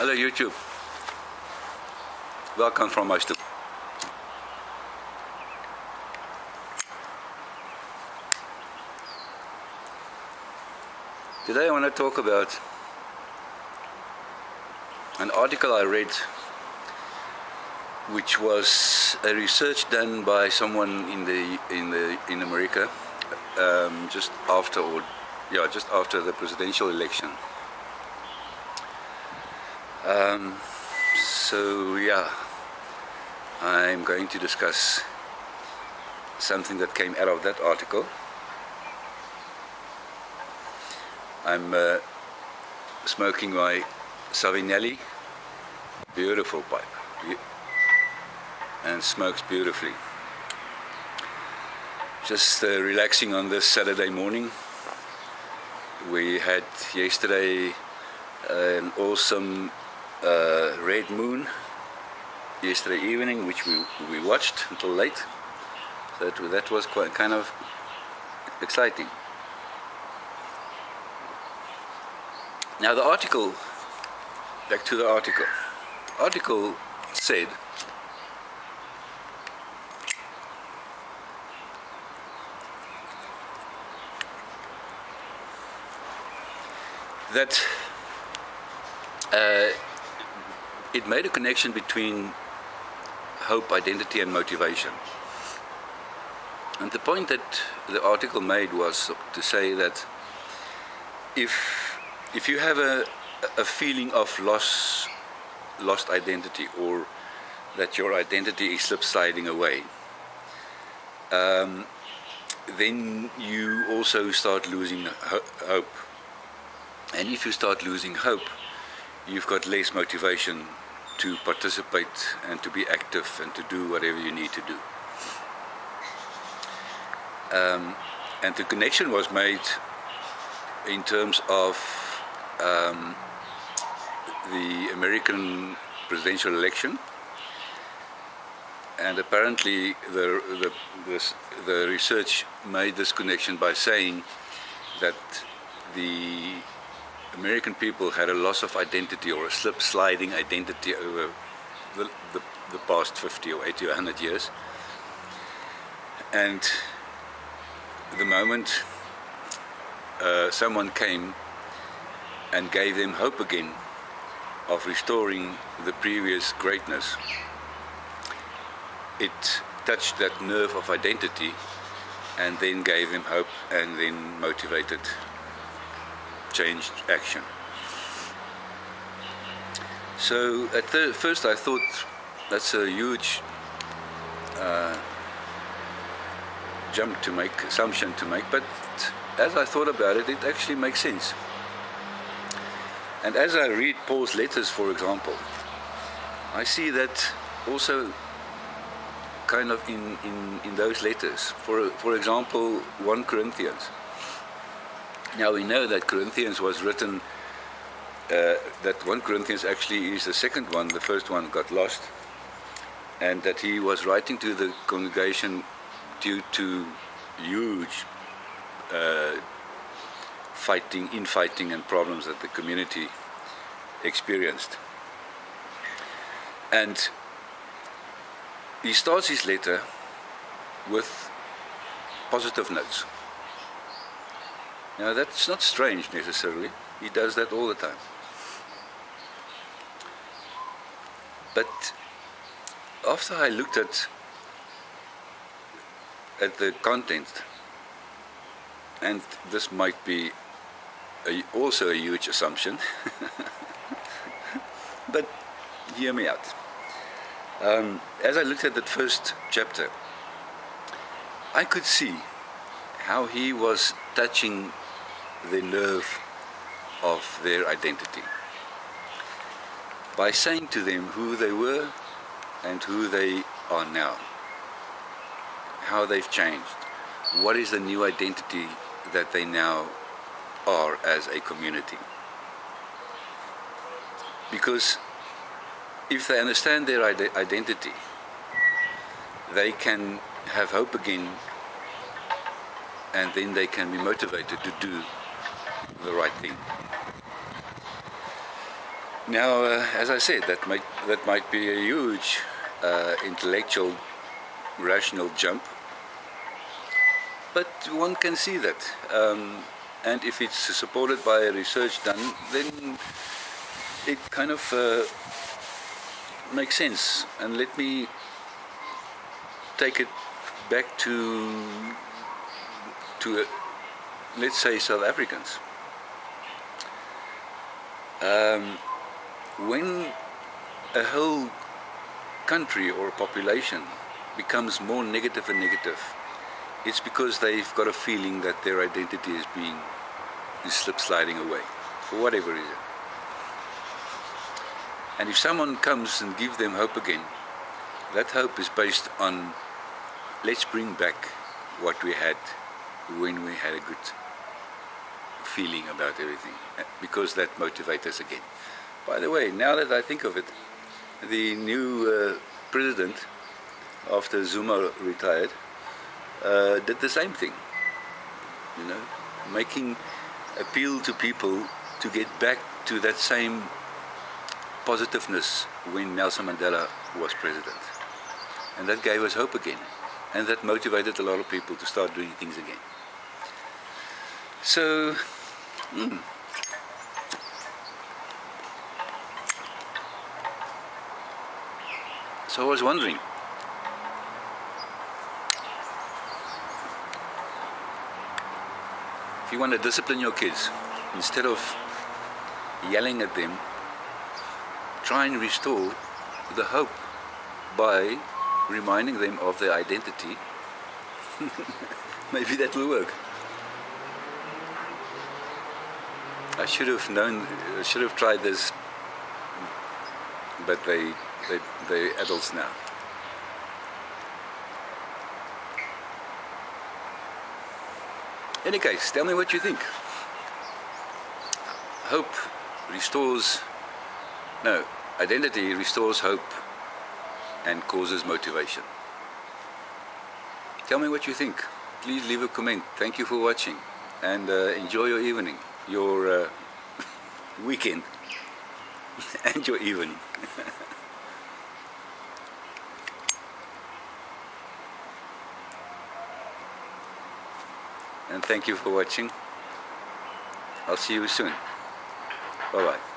Hello YouTube, welcome from my stoep. Today I want to talk about an article I read, which was a research done by someone in America just after the presidential election. So yeah, I'm going to discuss something that came out of that article. I'm smoking my Savinelli, beautiful pipe, and smokes beautifully. Just relaxing on this Saturday morning. We had yesterday an awesome red moon yesterday evening, which we watched until late. So that was quite kind of exciting. Now the article, back to the article. The article said that it made a connection between hope, identity and motivation. And the point that the article made was to say that if you have a feeling of lost identity, or that your identity is sliding away, then you also start losing hope. And if you start losing hope, you've got less motivation to participate and to be active and to do whatever you need to do. And the connection was made in terms of the American presidential election, and apparently the research made this connection by saying that the American people had a loss of identity, or a sliding identity, over the past 50 or 80 or 100 years. And the moment someone came and gave them hope again of restoring the previous greatness, it touched that nerve of identity and then gave them hope, and then motivated changed action. So at first I thought that's a huge jump to make, assumption to make, but as I thought about it, it actually makes sense. And as I read Paul's letters, for example, I see that also kind of in those letters. For example, 1 Corinthians. Now we know that Corinthians was written, that 1 Corinthians actually is the second one. The first one got lost, and that he was writing to the congregation due to huge infighting and problems that the community experienced. And he starts his letter with positive notes. Now that's not strange necessarily, he does that all the time. But after I looked at the content, and this might be also a huge assumption, but hear me out. As I looked at that first chapter, I could see how he was touching the nerve of their identity by saying to them who they were and who they are now, how they've changed, what is the new identity that they now are as a community. Because if they understand their identity, they can have hope again, and then they can be motivated to do the right thing. Now, as I said, that might be a huge intellectual, rational jump, but one can see that. And if it's supported by research done, then it kind of makes sense. And let me take it back to let's say South Africans. When a whole country or a population becomes more negative and negative, it's because they've got a feeling that their identity is sliding away, for whatever reason. And if someone comes and gives them hope again, that hope is based on, let's bring back what we had when we had a good feeling about everything, because that motivates us again. By the way, now that I think of it, the new president, after Zuma retired, did the same thing, you know, making appeal to people to get back to that same positiveness when Nelson Mandela was president. And that gave us hope again. And that motivated a lot of people to start doing things again. So, So I was wondering, if you want to discipline your kids, instead of yelling at them, try and restore the hope by reminding them of their identity. Maybe that will work. I should have tried this, but they're adults now. In any case, tell me what you think. Identity restores hope and causes motivation. Tell me what you think. Please leave a comment. Thank you for watching, and enjoy your evening, your weekend, and your evening. And thank you for watching. I'll see you soon. Bye-bye.